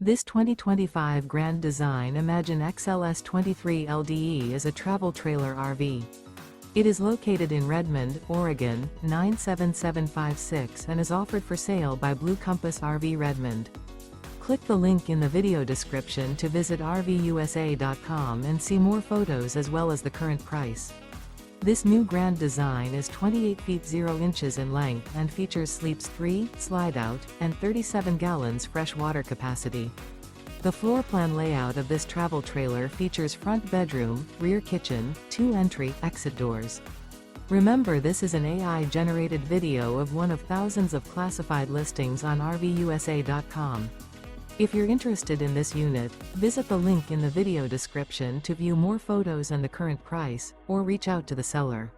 This 2025 Grand Design Imagine XLS 23 LDE is a travel trailer RV. It is located in Redmond, Oregon, 97756 and is offered for sale by Blue Compass RV Redmond. Click the link in the video description to visit RVUSA.com and see more photos as well as the current price. This new Grand Design is 28 feet 0 inches in length and features sleeps 3, Slideout, and 37 gallons fresh water capacity. The floor plan layout of this travel trailer features front bedroom, rear kitchen, 2 entry/exit doors. Remember, this is an AI-generated video of one of thousands of classified listings on RVUSA.com. If you're interested in this unit, visit the link in the video description to view more photos and the current price, or reach out to the seller.